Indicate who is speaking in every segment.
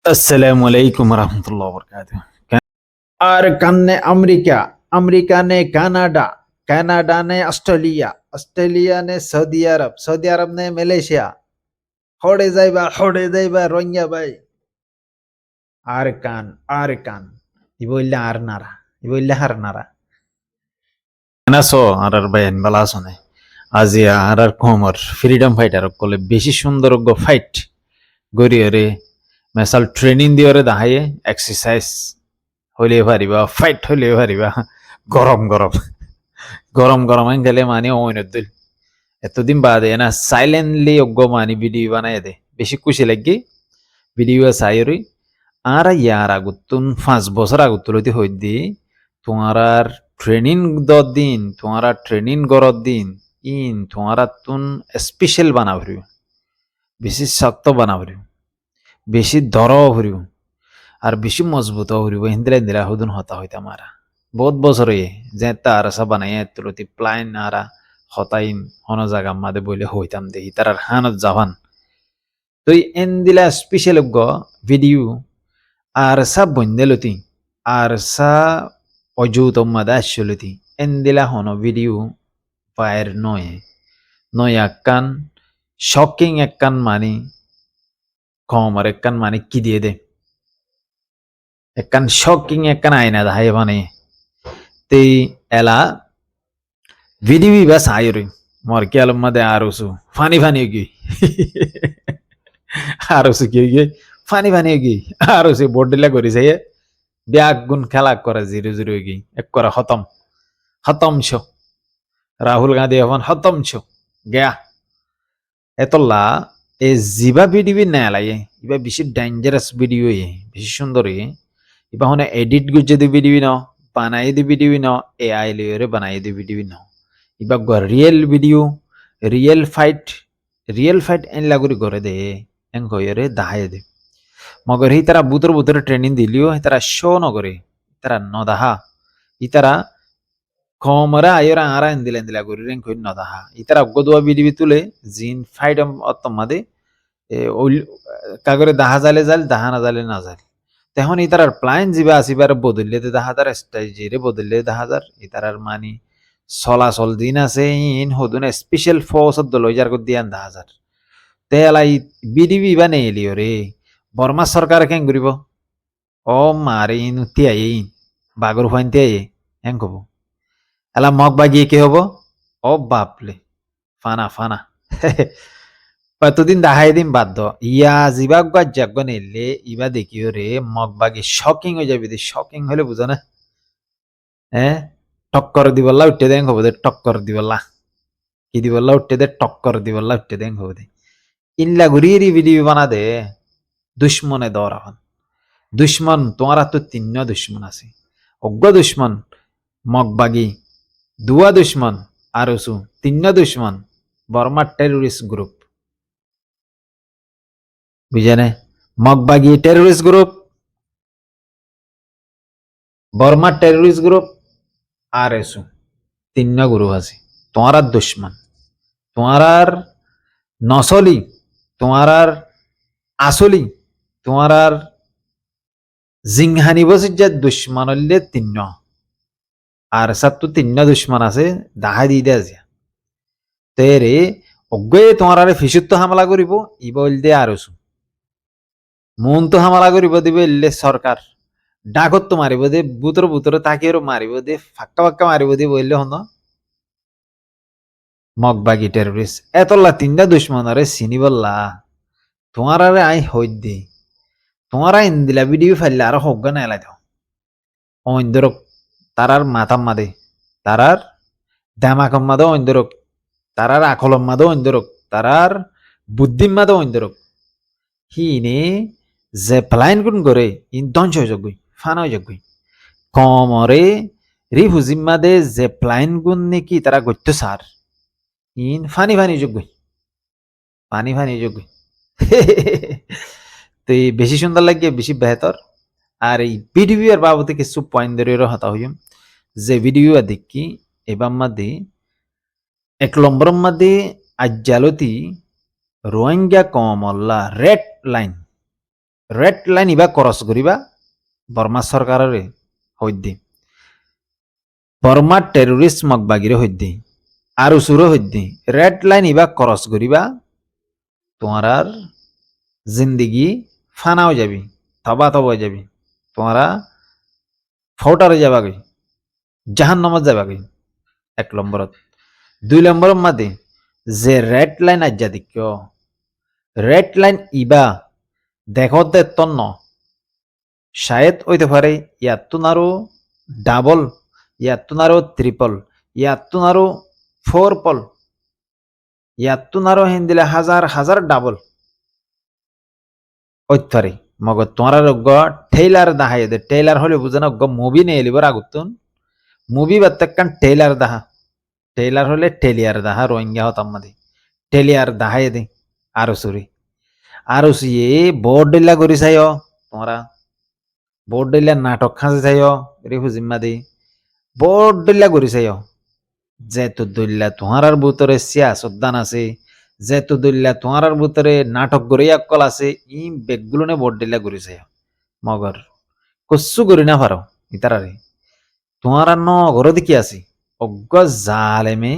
Speaker 1: अस्सलाम वालेकुम रहमतुल्लाहि व बरकातुहू।
Speaker 2: और कन्ने अमेरिका, अमेरिका ने कनाडा, कनाडा ने ऑस्ट्रेलिया, ऑस्ट्रेलिया ने सऊदी अरब, सऊदी अरब ने মালয়েশিয়া। হড়ে যাইবা রোহিঙ্গা ভাই। আর কান ইবইল্লা আর নারা, ইবইল্লা হার নারা।
Speaker 1: এনাসো আর বাইন বালাসনে আজিয়া আর কোমর ফ্রিডম ফাইটার কলে বেশি সুন্দর ফাইট গরিয়রে মেসাল ট্রেনিং দিয়রে দাহায়ে এক্সারসাইজ হইলে পারিবা ফাইট হইলে পারিবা গরম গরম গরম গরম গেলে মানে ওইনদুল এতদিন বাদে না সাইলেন্টলি মানি ভিডিও বানায় দে বেশি খুশি লাগি ভিডিও সাইরি আর ইয়ার আগুতুন 5 বছর আগুতুলতি হই দি তোমার ট্রেনিং দিন তোমার ট্রেনিং গরত দিন ইন তোমার তুন স্পেশাল বানাবরি বেশি শক্ত বানাবরি বেশি দর হরিব আর বেশি মজবুত হরিব হিন্দিরা ইন্দিরা হুদুন হতা হইতা মারা বহুত বছর যে তার সা বানাই তুলতি প্লাইন আরা হতাইন হন জায়গা মাদে বইলে হইতাম দেখি তার হানত জাভান তো এন দিলা স্পেশাল ভিডিও আর সা বন্দেলতি আর সা অযুত মাদা আসলতি এন দিলা হন ভিডিও ফায়ার নয় একখান শকিং একখান মানি কমর একখান মানে কি দিয়ে দে একখান শকিং একখান আয়না দাহাই মানে তে এলা ভিডিও বা সাইরি মর কি আলম মাদে আরসু ফানি ফানি গি আরসু কি গি ফানি ফানি গি আরসু বডিলা করিছে ব্যাগ গুণ খেলা করে জিরো জিরো গি এক করে খতম শো রাহুল গান্ধী এখন খতম শো গয়া এতলা এ জিবা ভিডিও না লাগে ইবা বেশি ডেঞ্জারাস ভিডিও বেশি সুন্দর ইবা হনে এডিট গুজে দি ভিডিও ন বানাই দি ভিডিও ন এআই লিওরে বানাই দি ভিডিও ন ইবা রিয়েল ভিডিও রিয়েল ফাইট এন লাগুরি করে দে এন কইরে দাহাই দে মগর হি তারা বুতর ট্রেনিং দিলিও তারা শো নগরে তারা নদাহা ইতারা কমরা আয়রা আরা এন্দিলা গরি রেন কই নদাহা ইতারা গদুয়া ভিডিও তুলে জিন ফাইট অত্তমাদে কাগরে দাহা জালে জাল দাহা না জালে না জাল তখন ইতারার প্লাইন যিবা আসিবার বদললে দাহাজার স্ট্র্যাটেজি বদললে দাহাজার ইতারার মানি চলাচল দিন আছে ইন হদুন স্পেশাল ফোর্স লই যার দিয়ান দাহাজার তেলাই বিডিবি বা নেলিও রে বর্মা সরকার কেন করিব ও মারে ইন তিয়াই বাগর ফাইন তিয়াই হেন কব এলা মগ বাগিয়ে কি হব ও বাপলে ফানা কতদিন দেখাই দিন বাধ্য ইয়া যিবা জাগ নেলে ইবা দেখিও রে মগ বাগি শকিং হয়ে যাবি শকিং হলে বুঝো না হ্যাঁ টক্কর দিবল্লা উঠে দেন হবো দে টক্কর দিবল্লা কি দিবল্লা উঠে দে টক্কর দিবল্লা উঠে দেন হবো দে ইনলা ঘুরিয়ে ভিডিও বানা দে দুশ্মনে দর এখন দুশ্মন তোমার তো তিন দুশ্মন আছে অজ্ঞ দুশ্মন মগবাগি দুয়া দুশ্মন আর তিন দুশ্মন বর্মা টেরোরিস্ট গ্রুপ বুঝানে মগবাগি terrorist group Burma terrorist group আর তিন গ্রুপ আছে তোমার দুশ্মন তোমার নসলি তোমার আসলি তোমার জিংহানি বসে যে দুশ্মন হলে তিন আর সব তো তিন দুশ্মন আছে দাহা দিয়ে দেয়া যায় তেরে অজ্ঞে তোমার ফিসুত্ব হামলা করিব ই বল দে আর মন তো হামলা করিব দিবে এলে সরকার ডাকত তো মারিব দে বুতর তাকে মারিব দে ফাক্কা মারিব দে বললে হন মগবাগি টেরোরিস্ট এতলা তিনটা দুশ্মন আরে চিনি বললা তোমার আরে আই হইত দে তোমার ইন্দিলা ভিডিও ফাইলে আর হোক না এলাই দাও অন্দরক তারার মাথাম মাদে তারার দামাকম মাদে অন্দরক তারার আকলম মাদে অন্দরক তারার বুদ্ধিম মাদে অন্দরক হিনে যে প্লাইন গুণ করে ইন ধ্বংস হয়ে যাবই ফানা হয়ে যাবই কমরে রি হুজিম মাদে যে প্লাইন গুণ নাকি তারা গত্য সার ইন ফানি যোগ্য পানি যোগ্য তো এই বেশি সুন্দর লাগে বেশি বেহতর আর এই ভিডিও এর বাবদে কিছু পয়েন্ট ধরে হতা হইম যে ভিডিও দেখি এবার মাদে এক নম্বর মাদে আজ্জালতি রোহিঙ্গা কমল্লা রেড লাইন রেড লাইন ইবা ক্রস করিবা বর্মা সরকারের হইদি বর্মার টেরোরিস্ট মগবাগিরে হইদি আর উসুরো হইদি রেড লাইন ইবা ক্রস করিবা তোমার আর জিন্দগি ফানাও যাবি তবা তবা যাবি তোমারা ফৌটারে যাবাগৈ জাহান নামত যাবাগৈ 1 নম্বরত 2 নম্বর মাদে যে রেড লাইন আজ্জা দিক্য রেড লাইন ইবা দেখতে তন্ন শায়দ হইতে পারে ইয়াতুন আরো ডাবল ইয়াতুন আরো ট্রিপল ইয়াতুন আরো ফোরপল ইয়াতুন আরো হিন্দিলে হাজার হাজার ডাবল ওইতারে মগ তোমার অজ্ঞ টেইলার দাহাই দে টেইলার হলে বুঝে না অজ্ঞ মুভি নিয়ে এলিবার আগুতুন মুভি বাত্তাকান টেইলার দাহা টেইলার হলে টেলিয়ার দাহা রোহিঙ্গা হতাম মাদি টেলিয়ার দাহাই দে আরো সুরি আরো সিয়ে বোর্ড ডিল্লা করি চাইও তোমরা বোর্ড ডিল্লা নাটক খাঁচে চাইও রেফু জিম্মা দি বোর্ড ডিল্লা করি চাইও যেহেতু দল্লা তোমার ভিতরে সিয়াসদ্দান আছে যেহেতু দল্লা তোমার ভিতরে নাটক করে অকল আছে ই বেগগুলো নে বোর্ড ডিল্লা করি চাইও মগর কচ্ছু করি না পারো ইতারারে তোমার ন ঘর দেখি আছি অজ্ঞ জালেমে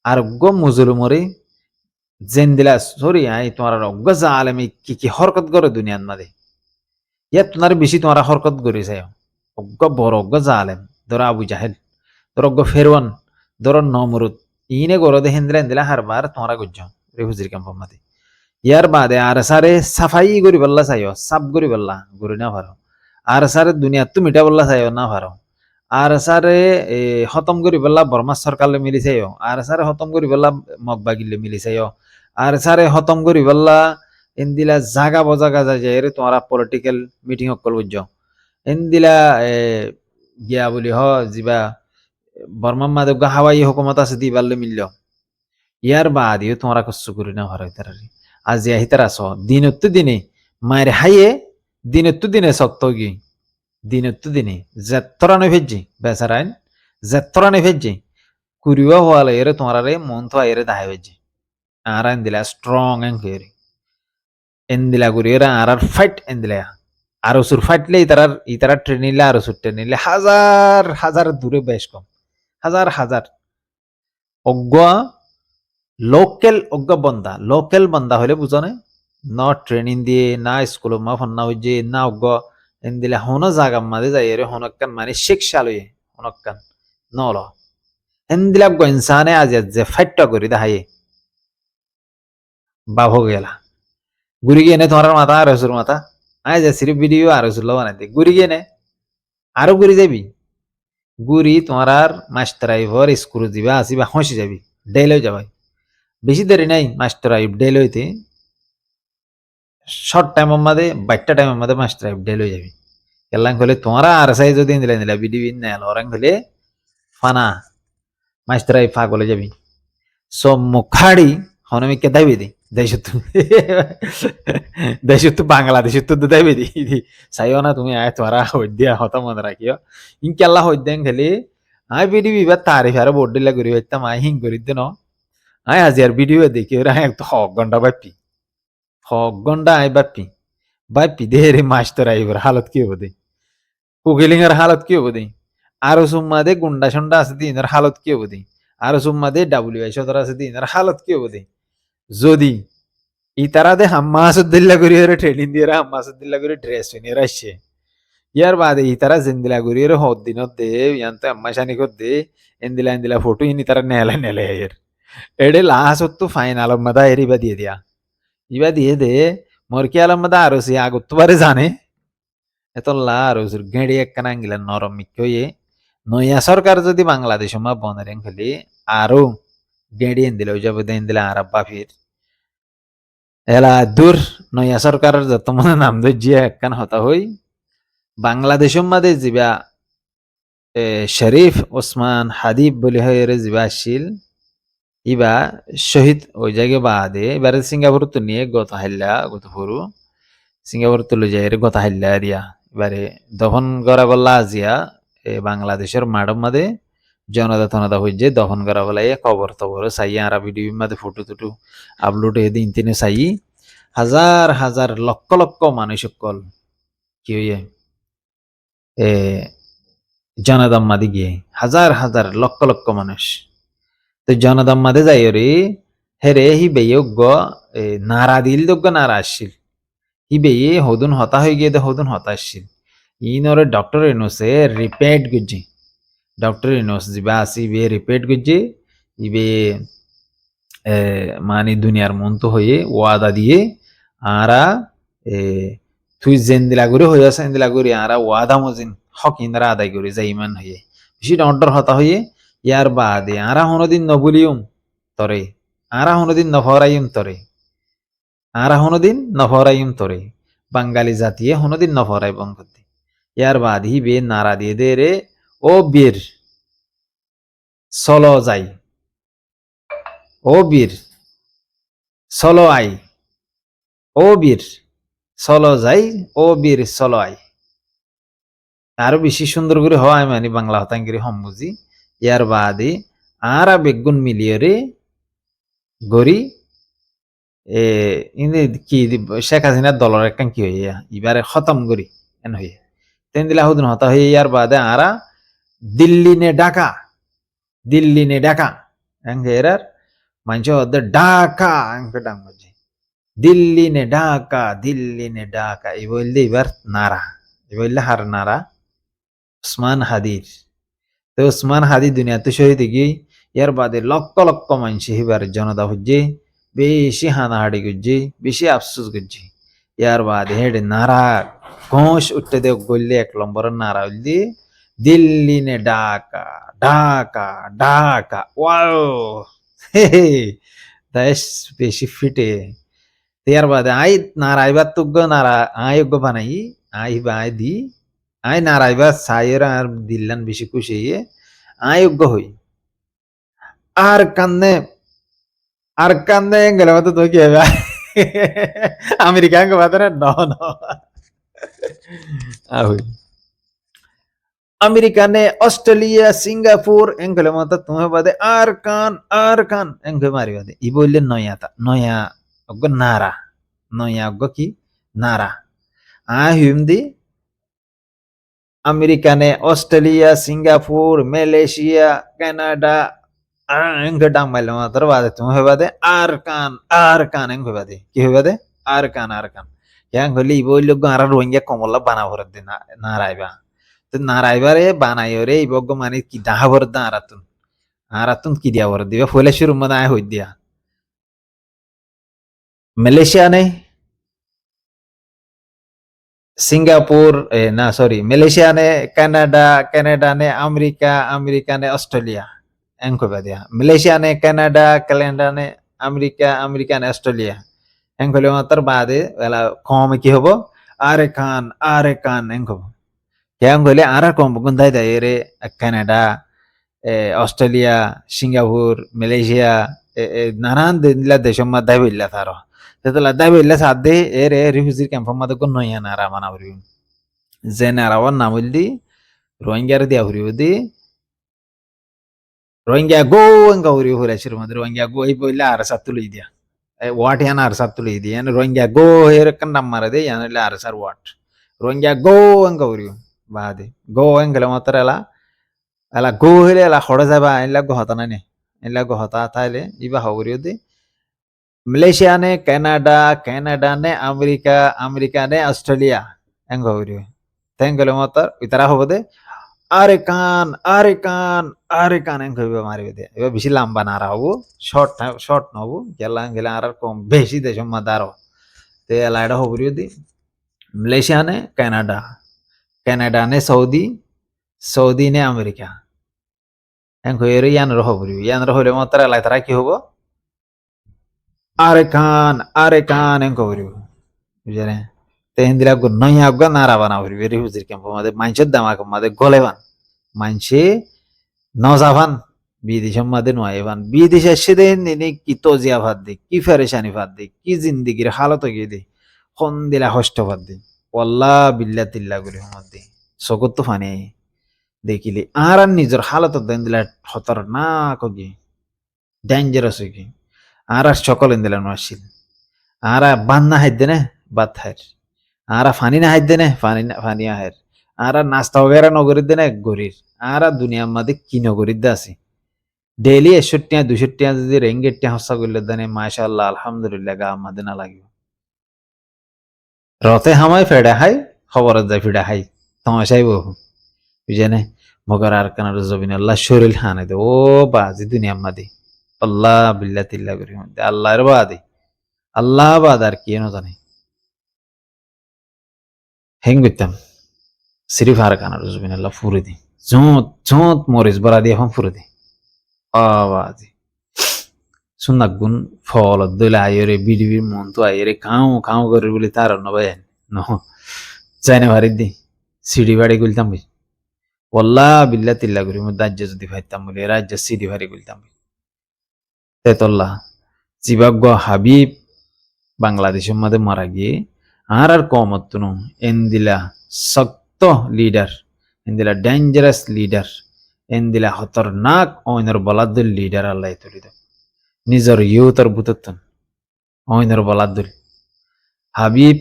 Speaker 1: আর অজ্ঞ মুজলুমরে জেন দিলা সরি আই তোমার অজ্ঞ জালেমে কি হরকত করে দুনিয়ার মাঝে ইয়াত তোমার বেশি তোমার হরকত করে চাই অজ্ঞ বড় অজ্ঞ জালেম ধরো আবু জাহেল ধরো অজ্ঞ ফেরওয়ান ধরো নমরুদ ইনে গরো দেখেন দিলা হারবার তোমারা গুজ্জ রেফুজির ক্যাম্প মাঝে ইয়ার বাদে আর সারে সাফাই করি বললা চাইও সাফ করি বললা করি না পারো আর সারে দুনিয়া তো মিটা বললা চাইও না পারো আর সারে খতম করি বললা বর্মা সরকারে মিলি চাইও আর সারে খতম করি বললা মগবাগিলে মিলি চাইও আর সারে খতম করি বললা ইন্দিলা জাগা বজাগা যায় রে তোমারা পলিটিক্যাল মিটিং অকল বুঝ ইন্দিলা গিয়া বলি হ যিবা বর্মা মাদক হাওয়াই হুকুমত আছে দি পারলে মিলল ইয়ার বাদিও তোমরা কষ্ট করি না ভালো তারারি আজ আহিতার আস দিনত্তু দিনে মায়ের হাইয়ে দিনত্তু দিনে শক্ত গিয়ে দিনত্তু দিনে যেতরা নে ভেজি বেচারাইন যেতরা নে ভেজি কুরিবা হওয়ালে এরে তোমার মন তো এরে দাহাই ভেজি আর দিলা স্ট্রং এন কেরি এন্দিলা করি এরা আর ফাইট এন্দিলা আর ওসুর ফাইটলে ইতারা ট্রেন নিলে আর ওসুর ট্রেন নিলে হাজার হাজার দূরে বেশ কম হাজার হাজার অজ্ঞ লোকেল বন্দা হলে বুঝনে ন ট্রেনিং দিয়ে না স্কুল মা ফন্না হইছে না অজ্ঞ এন্দিলা হনো জাগা মাঝে যাই রে হনকান মানে শিক্ষা লইয়ে হনকান নল এন্দিলা অজ্ঞ ইনসানে আজ যে ফাইটটা করি দেখাইয়ে বাভ গেলা ঘুরি গিয়ে নে তোমার মাথা আর ওসুর মাথা আয় যা সিরিফ ভিডিও আর ওসুর বানাইতে ঘুরি গিয়ে নে আরো ঘুরি যাবি ঘুরি তোমার আর মাস্টার আইভর স্কুল দিবা আসিবা হসি যাবি ডেলে যাবাই বেশি দেরি নাই মাস্টার আইব ডেলে হইতে শর্ট টাইমের মধ্যে 22টা টাইমের মধ্যে মাস্টার আইব ডেলে হয়ে যাবি কেলাং হলে তোমারা আর সাই যদি দিলা ভিডিও নেল ওরাং হলে ফানা মাস্টার আইব ফাগলে যাবি সব মুখাড়ি হনমি কে দাবি দি দেশত বাংলাদেশ তো দাবি দি চাইও না তুমি আয় তোরা হদ্যা হত মনে রাখিও ইনকেল্লা হদ্যাং খেলি আয় ভিডিও এবার তারিফ আর বোর্ড দিলা করি হইতাম আয় হিং করি দে ন আয় আজি আর ভিডিও দেখি ওরা এক 6 ঘন্টা বাপি আয় বাপি দে রে মাস্টার আইবার হালত কি হবো দে কুকিলিং এর হালত কি হবো দে আরো সুম্মা দে গুন্ডা সন্ডা আছে দিন এর হালত কি হবো দে আরো সুম্মা দে WI সদর আছে দিন এর হালত কি হবো দে যদি ইতারা দে হাম্মাসুদ্দিল্লা করি ট্রেনিং দিয়ে হাম্মাসুদ্দিল্লা করে ড্রেস পিনিয়ে আসছে ইয়ার বাদে ইতারা জিন্দিলা করি হদ দিনত দে ইয়ান্তে আম্মাশানি কর দে এন্দিলা ফটো ইনি তারা নেলে এর এডে লাস্ট তো ফাইন আলম্মাদা এর ইবা দিয়ে দে মরকি আলম্মাদা আরো সে আগত বারে জানে এত লা আরো গেঁড়ি একখানা আঙ্গিলা নরম মিক্কয়ে নয়া সরকার যদি বাংলাদেশ মা বনের খেলি আরো গেঁড়ি এন্দিলা যাবে এন্দিলা আর বাফির এলা দূর নয়া সরকারের যত মানে নাম ধরিয়া একখান হতা হই বাংলাদেশের মাঝে যা শরীফ ওসমান হাদিব বলে হয় যা আসছিল ইবা শহীদ ওই জায়গায় বাদে এবারে সিঙ্গাপুর তো নিয়ে গত ফুরু সিঙ্গাপুর তো লো যাই গত হাইল্লা দিয়া এবারে দফন করা বললা আজিয়া বাংলাদেশের মাডম মাঝে জনতা হয়ে যে দফন করা বলা কবর টবর চাই আর ভিডিও মাঝে ফটো টুটু আপলোড দিন তিনে চাই হাজার হাজার লক্ষ লক্ষ মানুষ সকল কি হইয়ে এ জনদম মাদি গিয়ে হাজার হাজার লক্ষ লক্ষ মানুষ তো জনদম মাদে যাই রে হেরে হি বেয়োগ্য নারা দিল যোগ্য নারা আসছিল হি বেয়ে হদুন হতা হয়ে গিয়ে হদুন হতা আসছিল ইনরে ডক্টর এনোসে রিপেট গুজি ডক্টর এনোস জিবা আসি বে রিপেট গুজি ইবে মানে দুনিয়ার মন্ত হয়ে ওয়াদা দিয়ে আরা এ তুই জেন্দিলা করে হয়ে আছে এন্দিলা করে আরা ওয়াদা মজিন হক ইন্দ্রা আদায় করে যাই ইমান হয়ে বেশি ডন্টর হতা হয়ে ইয়ার বাদে আরা হনদিন নবুলিউম তরে আরা হনদিন নফরাইম তরে আরা হনদিন নফরাইম তরে বাঙালি জাতিয়ে হনদিন নফরাই বঙ্গতি ইয়ার বাদ হি বে নারা দিয়ে দে রে ও বীর চলো যাই ও বীর চলো আই ও বীর চলো যাই ও বীর চলো আই আরো বেশি সুন্দর করে হয় মানে বাংলা হতাঙ্গিরি হম বুঝি ইয়ার বাদে আরা বেগুন মিলিয়ে রে গড়ি এ ইনি কি শেখ হাসিনার দলের একখান কি হইয়া এবারে খতম করি এন হইয়া তেন দিলা হুদিন হতা হয়ে ইয়ার বাদে আরা দিল্লি নে ডাকা এঙ্গে এরার মানছে ওদের ডাকা এঙ্গে ডাং বুঝি দিল্লি নে ডাকা এই বললে এবার নারা এই বললে হার নারা উসমান হাদির তো উসমান হাদি দুনিয়াতে শহীদ গিয়ে ইয়ার বাদে লক্ষ লক্ষ মানুষ হিবার জনতা হচ্ছে বেশি হানাহাড়ি করছে বেশি আফসোস করছে ইয়ার বাদে হেডে নারা ঘোষ উঠতে দেখ গললে 1 নম্বরের নারা হইলে দিল্লি নে ডাকা ওয়াও হে দেশ বেশি ফিটে ইয়ার বাদে আই নারা এবার তুগ্য নারা আয়োগ্য বানাই আই বাই দি আই নারাইবা সাইয়ের আর দিল্লান বেশি খুশি হইয়ে আয়োগ্য হই আর কান্নে গেলে মতো তো কি হবে আমেরিকা কে বাদ রে ন আহুই আমেরিকা নে অস্ট্রেলিয়া সিঙ্গাপুর এঙ্গলে মতো তুমি বাদে আর কান এঙ্গে মারি বাদে ই বললে নয়া অগ্য নারা নয়া অগ্য কি নারা হিমদি আমেরিকা নে অস্ট্রেলিয়া সিঙ্গাপুর মালয়েশিয়া কানাডা এঙ্গে ডাং মাইলে মাত্র বাদে তুমি হইবা দে আর কান এঙ্গে হইবা দে কি হইবা দে আর কান ইয়াং হইলে ইব হইল আর রোহিঙ্গা কমলা বানা ভরত দে নারাইবা তো নারাইবারে বানাইও রে ইবগ্য মানে কি দাহা ভরত দা আরাতুন কি দিয়া ভরত দিবা ফলে শুরু মনে আয় হই দিয়া মালয়েশিয়া নে সিঙ্গাপুর না সরি মালয়েশিয়া নে কানাডা নে আমেরিকা নে অস্ট্রেলিয়া এঙ্ক কইবা দিয়া মালয়েশিয়া নে কানাডা নে আমেরিকা নে অস্ট্রেলিয়া এঙ্ক হলে মাত্র বাদে এলা কম কি হবো আরে কান এঙ্ক হবো কেন হইলে আর কম গুন্দাই দেয় রে কানাডা অস্ট্রেলিয়া সিঙ্গাপুর মালয়েশিয়া নানান দিলা দেশের মধ্যে বললা তার তেতলা দাই বললা সাথে এর রিফিউজির ক্যাম্প মধ্যে কোন নইয়া নারা মানা হরি যে নারাওয়ার নাম বললি রোহিঙ্গার দিয়া হরি দি রোহিঙ্গা গো এঙ্গা হরি হরাইছির মধ্যে রোহিঙ্গা গো এই বললে আর সাত তুলি দিয়া ওয়াট ইয়ান আর সাত তুলি দিয়া রোহিঙ্গা গো এর কান নাম মারা দে ইয়ান আর সার ওয়াট রোহিঙ্গা গো এঙ্গা হরি বাদে গো এঙ্গলে মাত্র এলা গো হইলে এলা খড়ে যাবা এলা গো হতা নাই এলা গো হতা তাইলে ইবা হবরিও দি মালয়েশিয়া নে কানাডা নে আমেরিকা নে অস্ট্রেলিয়া এঙ্গ হবরিও তেঙ্গলে মাত্র ইতারা হব দে আরে কান এঙ্গ হইবা মারিবে দে এবার বেশি লম্বা নারা হবো শর্ট নহবো গেলা আর কম বেশি দেশ মাদারো তে এলা এটা হবরিও দি মালয়েশিয়া নে কানাডা নে সৌদি নে আমেরিকা এঙ্ক হইরে ইয়ান হইলে মাত্র এলাই তারা কি হবো আরে কান এঙ্ক হবরিব বুঝলে তে হিন্দিরা নইয়া গা নারা বানা হবরিব রিফিউজির ক্যাম্প মাঝে মাইনছের দামাক মাঝে গলেবান মাইনছে নজাভান বিদেশের মাঝে নয়াবান বিদেশে এসে দেন কি তজিয়া ভাত দে কি ফেরেশানি ভাত দে কি জিন্দিগির হালত গিয়ে দে খন দিলা হষ্ট ভাত দে ওয়াল্লা বিল্লা তিল্লা করে মধ্যে চকুত তো ফানে দেখিলে আর নিজের হালত দেন দিলা হতর না কগি ডেঞ্জারাস হয়ে আর সকল দিলা নছিল আরা বান না হাইত দেনে বাত হাইর, আরা ফানি না হাইত দেনে ফানি আহের, আরা নাস্তা वगैरह নগরীর দেনে গরির, আরা দুনিয়ার মাঝে কি নগরীর দে আছে ডেইলি 61 200 যদি রেঙ্গেট হসা করলে দেনে মাশাআল্লাহ আলহামদুলিল্লাহ গা আমাদের না লাগিব রথে হামাই ফেড়ে হাই খবর যায় ফিডা হাই তমাশাই বহু বুঝেনে মগর আর কানার জবিন আল্লাহ শরীর হানে দে ও বাজি দুনিয়ার মাঝে আল্লাহ বিল্লাহ তিল্লাহ করি আল্লাহর বাদে আল্লাহ বাদ আর কি জানে হেং করতাম সিরিফ আর কানার জবিন আল্লাহ ফুরে দি জোঁত মরিচ বড়া দিয়ে এখন ফুরে দি আবাজি সুন্নাক গুণ ফল দলে আইরে বিডিবির মন তো আইরে খাও খাও করে বলে তার নবাই ন চাইনা ভারি দি সিডি বাড়ি গুলতাম বুঝ ওল্লা বিল্লা তিল্লা করি মধ্যে রাজ্য যদি ভাইতাম বলে রাজ্য সিডি ভারি গুলতাম তেতল্লা জিবাগ্য হাবিব বাংলাদেশের মধ্যে মারা গিয়ে আর কমত নো এন্দিলা শক্ত লিডার এন্দিলা ডেঞ্জারাস লিডার এন্দিলা খতরনাক অইনর বলাদুল লিডার আল্লাহ তুলিদ নিজের ইউতর বুততন অইনর বলাদুল হাবিব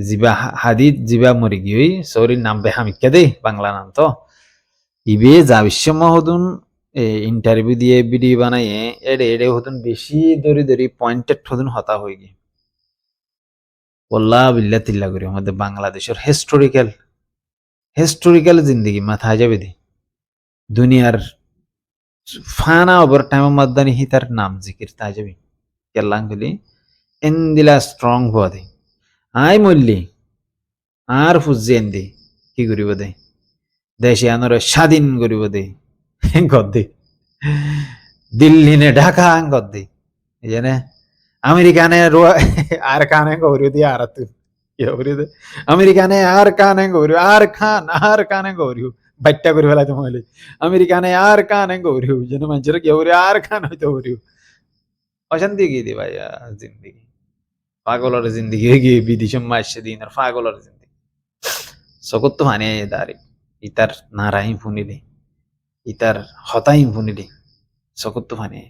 Speaker 1: জিবা হাদিদ জিবা মরি গিয়ে সৌরির নাম বেহামিকা দে বাংলা নাম তো ইবে যাবিষ্যম হদুন ইন্টারভিউ দিয়ে ভিডিও বানাইয়ে এড়ে এড়ে হদুন বেশি দরি দরি পয়েন্টেড হদুন হতা হয়ে গিয়ে ওল্লা বিল্লা তিল্লা করি আমাদের বাংলাদেশের হিস্টোরিক্যাল জিন্দগি মাথায় যাবে দি দুনিয়ার ফানা ওভার টাইম মাদানি হিতার নাম জিকির তা যাবি কেল্লাং গলি এন্দিলা স্ট্রং হওয়া দে আই মল্লি আর ফুজি এন্দি কি করিব দে দেশে আনর স্বাধীন করিব দে গদ্দে দিল্লি নে ঢাকা গদ্দে জানে আমেরিকানে আর কানে গৌরী দিয়ে আর তুই দে আমেরিকানে আর কানে গৌরী আর কানে গৌরী বাইটটা করে ফেলাইতে মহিলা আমেরিকানে আর কানে গৌরী যেন মানুষের কেউ আর খান হইতে গৌরী অশান্তি গিয়ে দি ভাই জিন্দগি পাগলের জিন্দগি গিয়ে বিদেশে মাসে দিন আর পাগলের জিন্দগি সকত তো হানি দাঁড়ি ইতার নারাই ফুনিলি ইতার হতাই ফুনিলি সকত তো হানি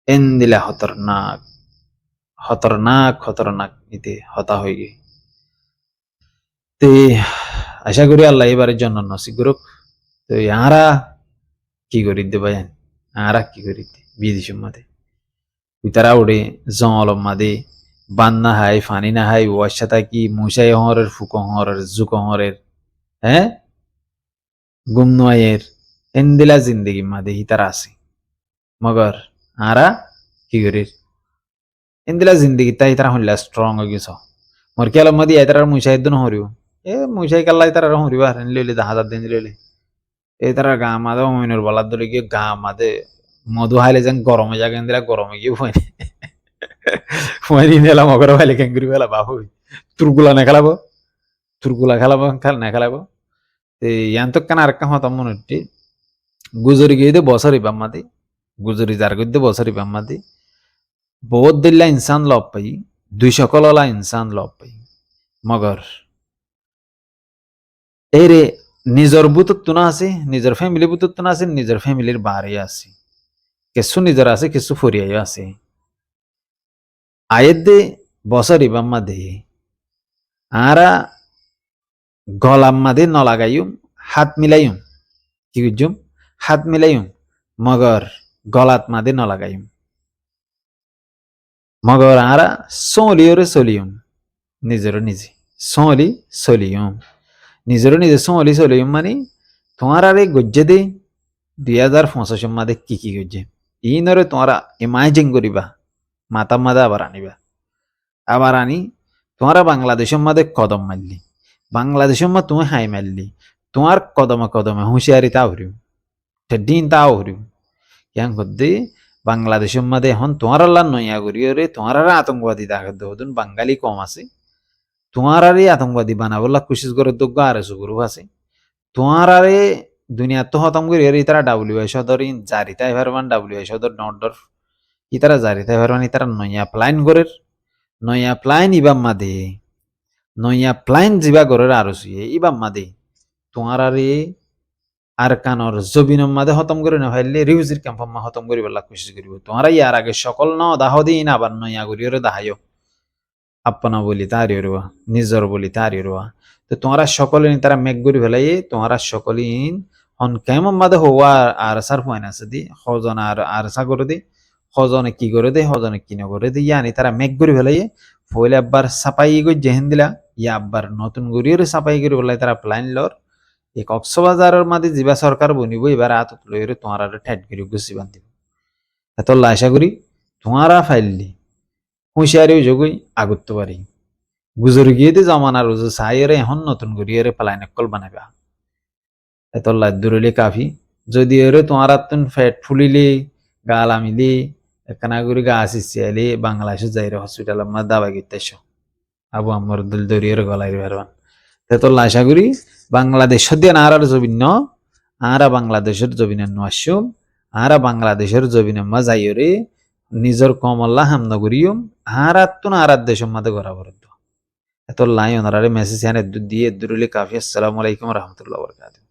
Speaker 1: এন্দিলা খতরনাক ইতে হতা হয়ে গে তে আশা করি আল্লাহ এবারের জন্য নসিব করুক তো আরা কি করি দে ভাই আরা কি করি বিদেশের মাঝে তারা উড়ে জল মাদে বান না হাই ফানি না হাই ওয়াশা থাকি মুসাই হরের ফুক হরের জুক হরের হ্যাঁ গুম নয়ের এন্দিলা জিন্দগি মাদে হিতার আছে মগর আরা কি করি এন্দিলা জিন্দগি তাই তারা হইলা স্ট্রং হয়ে গেছ মোর কি আলম মাদি তার মুসাই দিন হরিও মুসাই কাল্লাই তারা হরিবা লইলে 10,000 দিন লইলে তারা গা মাদে মইনের বলার ধরে গিয়ে গা মাদে মধু হাইলে যেন গরমে জাগেন দিলা গরমে গিয়ে ফুমাই দিলা মগর হাইলে কেঙ্গুরি বেলা বাহু তুরগুলা নেখালাবো না খেলাবো ইয়ান তো কেন আরেকটা হতাম মনে হচ্ছে গুজরি গিয়ে দে বছরই বাম্মাদি গুজরি যার গিয়ে বছরই বাম্মাদি বহুত দিল্লা ইনসান লব পাই 200 কললা ইনসান লব পাই মগর এরে নিজের বুতত্ব না আছে নিজের ফ্যামিলি বুতত্ব না আছে নিজের ফ্যামিলির বাড়ি আছে কিছু নিজের আছে কিছু ফরিয়াই আছে আয়ের দে বছর ইবাম্মা দে আরা গলাম্মা দে নলাগাইম হাত মিলাইম কি বুঝুম হাত মিলাইম মগর গলাত মাদে নলাগাইম মগর আরা সলিওরে সলিয়ম নিজের নিজে সলিয়ম নিজের নিজে সলিয়ম মানে তোমার আরে গজ্জে দে 2025 মাদে কি গজ্জে ইনরে তোমরা ইমাজিন করিবা মাতা মাদা আবার আনি তোমারা বাংলাদেশের মাদে কদম মারলি বাংলাদেশের মা তুমি হাই মারলি তোমার কদমে হুঁশিয়ারি তা হরিও দিন তাও হরিও কেন করতে বাংলাদেশের মাদে এখন তোমার আল্লাহ নইয়া করিও রে তোমার আতঙ্কবাদী দেখা দেন বাঙালি কম আছে তোমার আরে আতঙ্কবাদী বানাবলা কোশিশ করে যোগ্য আর এসো গ্রুপ আছে তোমার আরে দুনিয়া তো হতম করি তারা WHO ধর জারি তাই ভারবান WHO ধর নটর ইতারা জারি তাই ভারবান ইতারা নইয়া প্লাইন ইবাম মাদে নইয়া প্লাইন জিবা গরের আরো সুয়ে ইবাম মাদে তোমার আরে আর কানর জবিনম মাদে খতম করে না ফাইলে রিউজির ক্যাম্পম মা খতম করি বেলা কোশিশ করিব তোমরা ইয়ার আগে সকল ন দাহ দিন আবার নয়া করিও দাহাইও আপনা বলি তারি রুয়া নিজর বলি তারি রুয়া তো তোমরা সকলে তারা মেঘ করি ফেলাই তোমরা সকলে হন কেমন মাদে হওয়া আর সার পয়েন্ট আছে দি হজন আর সা করে দি হজনে কি করে দে হজনে কি না করে দে ইয়ানি তারা মেঘ করি ফেলাই ফইলে আবার সাপাই গই জেহেন দিলা ইয়া আবার নতুন গরিয়রে সাপাই করি বলাই তারা প্ল্যান লর এই কক্সবাজারের মাঝে জিবা সরকার বনিব এবার আতত লইরে তোমার ঠেট করি গুছি বান্ধিব এত আশা করি তোমারা ফাইললি হুঁশিয়ারিও যোগই আগত্য পারি গুজর গিয়ে দি জমানার রুজু সাইরে এখন নতুন গরিয়রে প্লাইন কল বানাবা এত দূরলে কাফি যদি এরে তোমার তুন ফ্যাট ফুলিলে গাল আমিলি একখানা করে গা আসিলে বাংলাদেশে যাইরে হসপিটাল আমার দাবা গিতেছ আবু আমার দিল দরিয়ের গলায় বেরবান এত আশা করি বাংলাদেশ দিয়ে আরার জবিন আরা বাংলাদেশের জবিনে নোয়াসুম আরা বাংলাদেশের জবিনে মা যাইরে নিজের কমল্লা হামনা করিও আরাত তো আরাত দেশের মাঝে গড়া বরদ্দ এত লাই ওনারে মেসেজ দিয়ে দূরলে কাফি আসসালামু আলাইকুম রহমতুল্লাহ বরকাতুহু